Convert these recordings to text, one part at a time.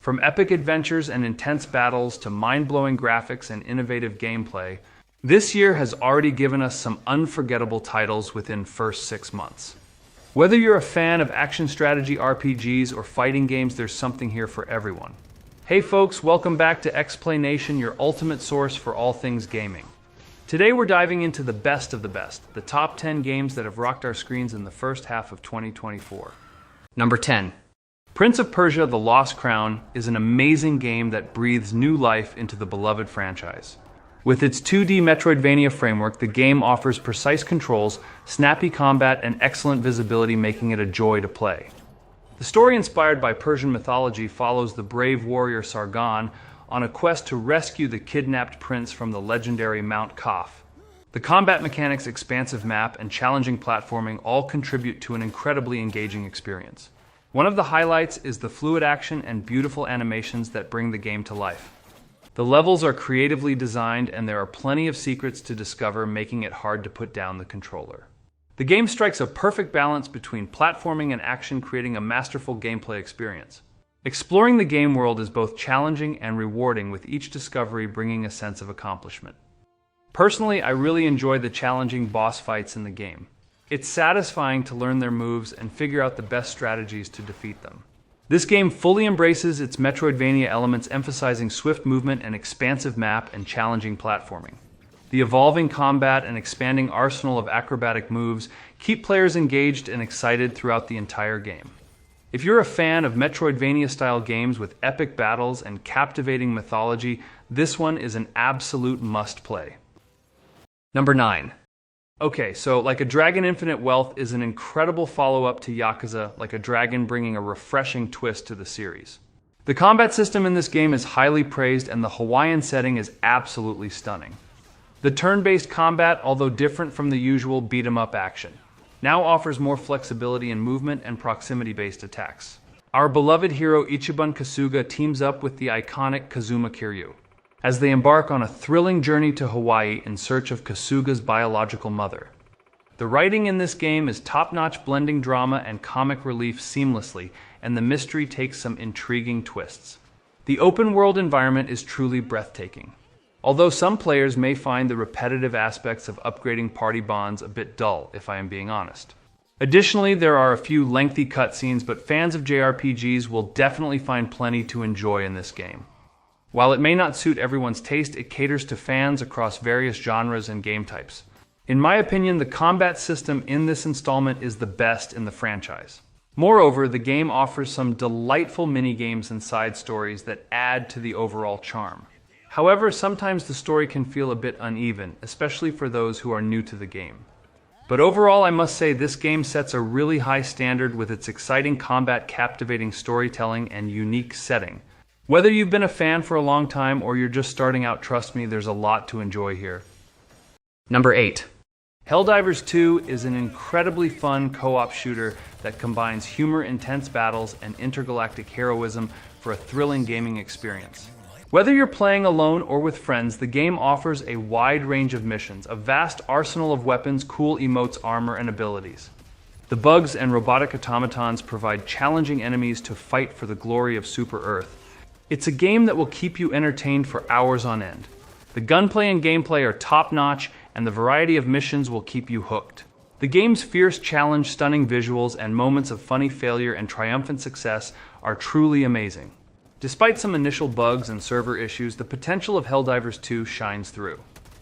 From epic adventures and intense battles to mind-blowing graphics and innovative gameplay, this year has already given us some unforgettable titles within first 6 months. Whether you're a fan of action strategy RPGs or fighting games, there's something here for everyone. Hey folks, welcome back to X-Play Nation, your ultimate source for all things gaming. Today we're diving into the best of the best, the top 10 games that have rocked our screens in the first half of 2024. Number 10. Prince of Persia: The Lost Crown is an amazing game that breathes new life into the beloved franchise. With its 2D Metroidvania framework, the game offers precise controls, snappy combat, and excellent visibility, making it a joy to play. The story, inspired by Persian mythology, follows the brave warrior Sargon on a quest to rescue the kidnapped prince from the legendary Mount Kaf. The combat mechanics, expansive map, and challenging platforming all contribute to an incredibly engaging experience. One of the highlights is the fluid action and beautiful animations that bring the game to life. The levels are creatively designed and there are plenty of secrets to discover, making it hard to put down the controller. The game strikes a perfect balance between platforming and action, creating a masterful gameplay experience. Exploring the game world is both challenging and rewarding, with each discovery bringing a sense of accomplishment. Personally, I really enjoy the challenging boss fights in the game. It's satisfying to learn their moves and figure out the best strategies to defeat them. This game fully embraces its Metroidvania elements, emphasizing swift movement, an expansive map, and challenging platforming. The evolving combat and expanding arsenal of acrobatic moves keep players engaged and excited throughout the entire game. If you're a fan of Metroidvania-style games with epic battles and captivating mythology, this one is an absolute must-play. Number 9. Okay, so Like a Dragon Infinite Wealth is an incredible follow-up to Yakuza Like a Dragon, bringing a refreshing twist to the series. The combat system in this game is highly praised and the Hawaiian setting is absolutely stunning. The turn-based combat, although different from the usual beat-em-up action, now offers more flexibility in movement and proximity-based attacks. Our beloved hero Ichiban Kasuga teams up with the iconic Kazuma Kiryu as they embark on a thrilling journey to Hawaii in search of Kasuga's biological mother. The writing in this game is top-notch, blending drama and comic relief seamlessly, and the mystery takes some intriguing twists. The open-world environment is truly breathtaking, although some players may find the repetitive aspects of upgrading party bonds a bit dull, if I am being honest. Additionally, there are a few lengthy cutscenes, but fans of JRPGs will definitely find plenty to enjoy in this game. While it may not suit everyone's taste, it caters to fans across various genres and game types. In my opinion, the combat system in this installment is the best in the franchise. Moreover, the game offers some delightful mini-games and side stories that add to the overall charm. However, sometimes the story can feel a bit uneven, especially for those who are new to the game. But overall, I must say this game sets a really high standard with its exciting combat, captivating storytelling, and unique setting. Whether you've been a fan for a long time or you're just starting out, trust me, there's a lot to enjoy here. Number 8. Helldivers 2 is an incredibly fun co-op shooter that combines humor, intense battles, and intergalactic heroism for a thrilling gaming experience. Whether you're playing alone or with friends, the game offers a wide range of missions, a vast arsenal of weapons, cool emotes, armor, and abilities. The bugs and robotic automatons provide challenging enemies to fight for the glory of Super Earth. It's a game that will keep you entertained for hours on end. The gunplay and gameplay are top-notch, and the variety of missions will keep you hooked. The game's fierce challenge, stunning visuals, and moments of funny failure and triumphant success are truly amazing. Despite some initial bugs and server issues, the potential of Helldivers 2 shines through.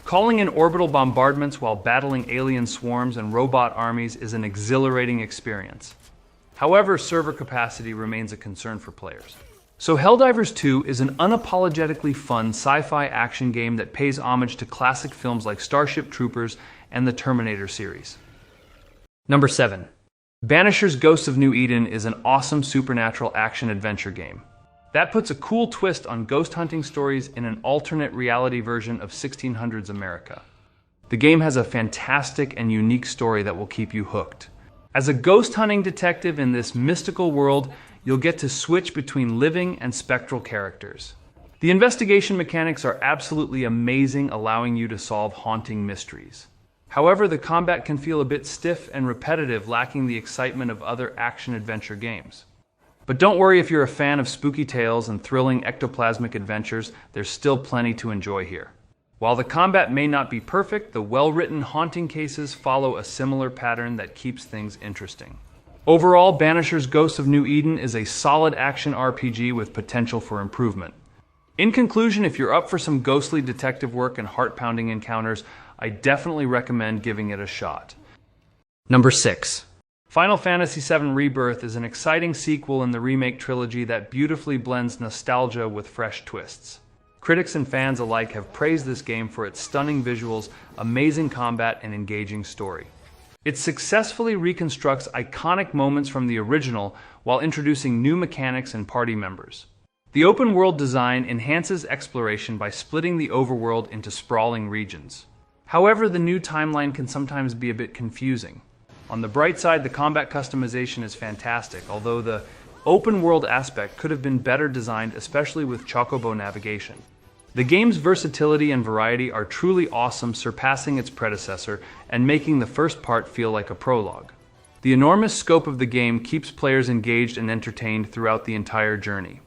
Calling in orbital bombardments while battling alien swarms and robot armies is an exhilarating experience. However, server capacity remains a concern for players. So Helldivers 2 is an unapologetically fun sci-fi action game that pays homage to classic films like Starship Troopers and the Terminator series. Number 7. Banishers: Ghosts of New Eden is an awesome supernatural action-adventure game that puts a cool twist on ghost hunting stories in an alternate reality version of 1600s America. The game has a fantastic and unique story that will keep you hooked. As a ghost hunting detective in this mystical world, you'll get to switch between living and spectral characters. The investigation mechanics are absolutely amazing, allowing you to solve haunting mysteries. However, the combat can feel a bit stiff and repetitive, lacking the excitement of other action-adventure games. But don't worry if you're a fan of spooky tales and thrilling ectoplasmic adventures, there's still plenty to enjoy here. While the combat may not be perfect, the well-written haunting cases follow a similar pattern that keeps things interesting. Overall, Banishers Ghosts of New Eden is a solid action RPG with potential for improvement. In conclusion, if you're up for some ghostly detective work and heart-pounding encounters, I definitely recommend giving it a shot. Number 6. Final Fantasy VII Rebirth is an exciting sequel in the remake trilogy that beautifully blends nostalgia with fresh twists. Critics and fans alike have praised this game for its stunning visuals, amazing combat, and engaging story. It successfully reconstructs iconic moments from the original while introducing new mechanics and party members. The open-world design enhances exploration by splitting the overworld into sprawling regions. However, the new timeline can sometimes be a bit confusing. On the bright side, the combat customization is fantastic, although the open-world aspect could have been better designed, especially with Chocobo navigation. The game's versatility and variety are truly awesome, surpassing its predecessor and making the first part feel like a prologue. The enormous scope of the game keeps players engaged and entertained throughout the entire journey.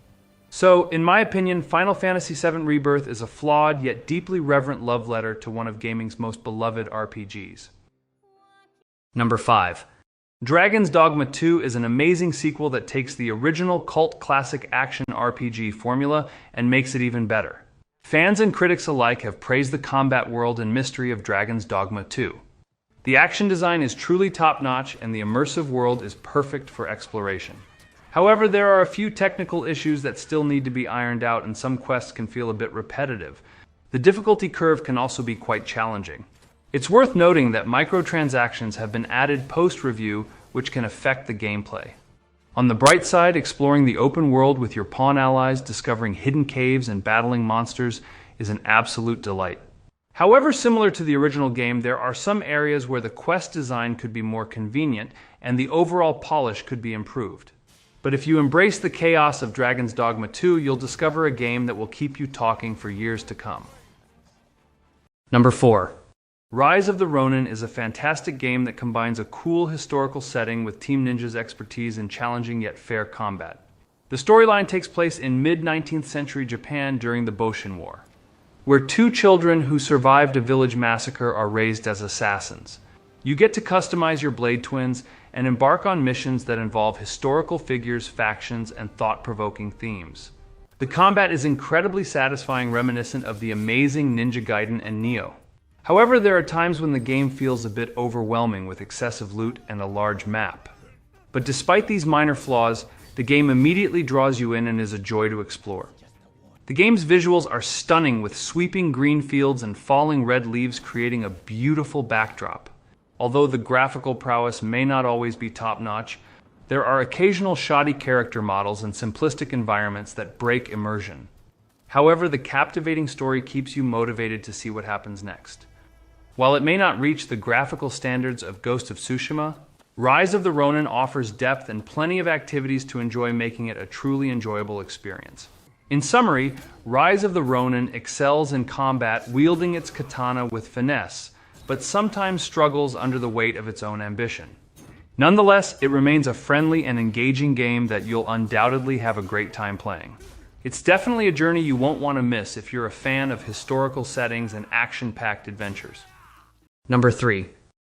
So, in my opinion, Final Fantasy VII Rebirth is a flawed yet deeply reverent love letter to one of gaming's most beloved RPGs. Number 5. Dragon's Dogma 2 is an amazing sequel that takes the original cult classic action RPG formula and makes it even better. Fans and critics alike have praised the combat world and mystery of Dragon's Dogma 2. The action design is truly top-notch, and the immersive world is perfect for exploration. However, there are a few technical issues that still need to be ironed out, and some quests can feel a bit repetitive. The difficulty curve can also be quite challenging. It's worth noting that microtransactions have been added post-review, which can affect the gameplay. On the bright side, exploring the open world with your pawn allies, discovering hidden caves, and battling monsters is an absolute delight. However, similar to the original game, there are some areas where the quest design could be more convenient and the overall polish could be improved. But if you embrace the chaos of Dragon's Dogma 2, you'll discover a game that will keep you talking for years to come. Number 4. Rise of the Ronin is a fantastic game that combines a cool historical setting with Team Ninja's expertise in challenging yet fair combat. The storyline takes place in mid-19th century Japan during the Boshin War, where two children who survived a village massacre are raised as assassins. You get to customize your blade twins and embark on missions that involve historical figures, factions, and thought-provoking themes. The combat is incredibly satisfying, reminiscent of the amazing Ninja Gaiden and Nioh. However, there are times when the game feels a bit overwhelming with excessive loot and a large map. But despite these minor flaws, the game immediately draws you in and is a joy to explore. The game's visuals are stunning, with sweeping green fields and falling red leaves creating a beautiful backdrop. Although the graphical prowess may not always be top-notch, there are occasional shoddy character models and simplistic environments that break immersion. However, the captivating story keeps you motivated to see what happens next. While it may not reach the graphical standards of Ghost of Tsushima, Rise of the Ronin offers depth and plenty of activities to enjoy, making it a truly enjoyable experience. In summary, Rise of the Ronin excels in combat, wielding its katana with finesse, but sometimes struggles under the weight of its own ambition. Nonetheless, it remains a friendly and engaging game that you'll undoubtedly have a great time playing. It's definitely a journey you won't want to miss if you're a fan of historical settings and action-packed adventures. Number 3.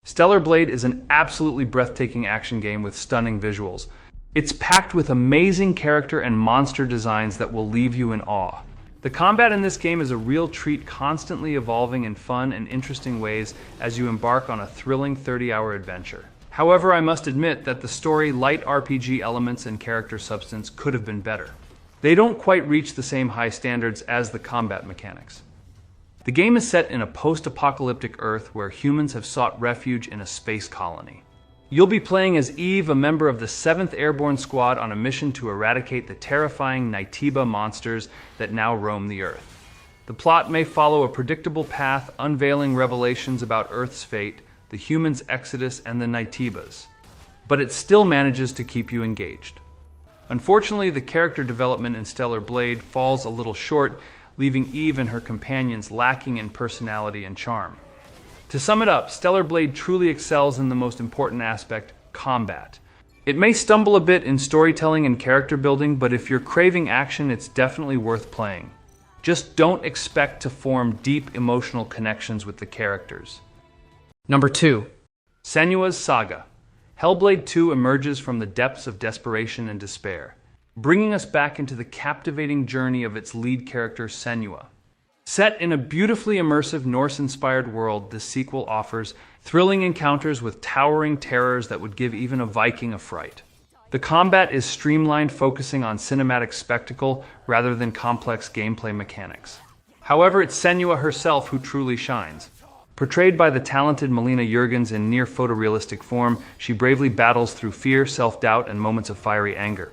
Stellar Blade is an absolutely breathtaking action game with stunning visuals. It's packed with amazing character and monster designs that will leave you in awe. The combat in this game is a real treat, constantly evolving in fun and interesting ways as you embark on a thrilling 30-hour adventure. However, I must admit that the story, light RPG elements, and character substance could have been better. They don't quite reach the same high standards as the combat mechanics. The game is set in a post-apocalyptic Earth where humans have sought refuge in a space colony. You'll be playing as Eve, a member of the 7th Airborne Squad, on a mission to eradicate the terrifying Naitiba monsters that now roam the Earth. The plot may follow a predictable path, unveiling revelations about Earth's fate, the humans' exodus, and the Naitibas. But it still manages to keep you engaged. Unfortunately, the character development in Stellar Blade falls a little short, leaving Eve and her companions lacking in personality and charm. To sum it up, Stellar Blade truly excels in the most important aspect, combat. It may stumble a bit in storytelling and character building, but if you're craving action, it's definitely worth playing. Just don't expect to form deep emotional connections with the characters. Number 2. Senua's Saga. Hellblade 2 emerges from the depths of desperation and despair, bringing us back into the captivating journey of its lead character, Senua. Set in a beautifully immersive Norse-inspired world, this sequel offers thrilling encounters with towering terrors that would give even a Viking a fright. The combat is streamlined, focusing on cinematic spectacle rather than complex gameplay mechanics. However, it's Senua herself who truly shines. Portrayed by the talented Melina Jurgens in near photorealistic form, she bravely battles through fear, self-doubt, and moments of fiery anger.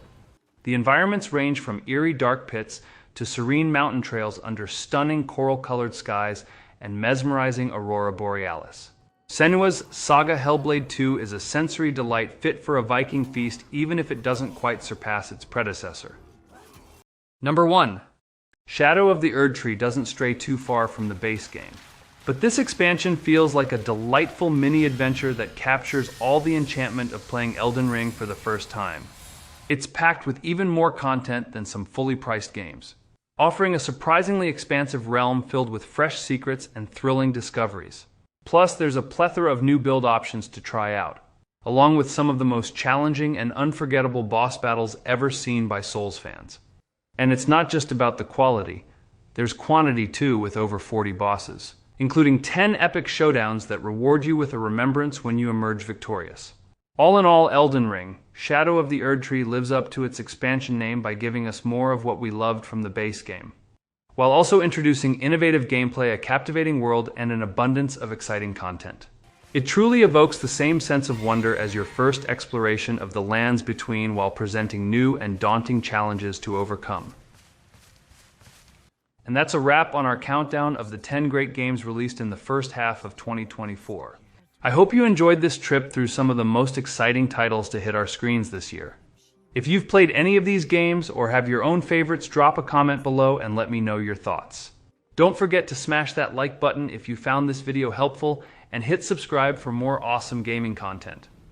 The environments range from eerie dark pits to serene mountain trails under stunning coral-colored skies and mesmerizing aurora borealis. Senua's Saga Hellblade 2 is a sensory delight fit for a Viking feast, even if it doesn't quite surpass its predecessor. Number 1. Shadow of the Erdtree doesn't stray too far from the base game, but this expansion feels like a delightful mini-adventure that captures all the enchantment of playing Elden Ring for the first time. It's packed with even more content than some fully priced games, offering a surprisingly expansive realm filled with fresh secrets and thrilling discoveries. Plus, there's a plethora of new build options to try out, along with some of the most challenging and unforgettable boss battles ever seen by Souls fans. And it's not just about the quality, there's quantity too, with over 40 bosses, including 10 epic showdowns that reward you with a remembrance when you emerge victorious. All in all, Elden Ring, Shadow of the Erdtree lives up to its expansion name by giving us more of what we loved from the base game, while also introducing innovative gameplay, a captivating world, and an abundance of exciting content. It truly evokes the same sense of wonder as your first exploration of the lands between, while presenting new and daunting challenges to overcome. And that's a wrap on our countdown of the 10 great games released in the first half of 2024. I hope you enjoyed this trip through some of the most exciting titles to hit our screens this year. If you've played any of these games or have your own favorites, drop a comment below and let me know your thoughts. Don't forget to smash that like button if you found this video helpful, and hit subscribe for more awesome gaming content.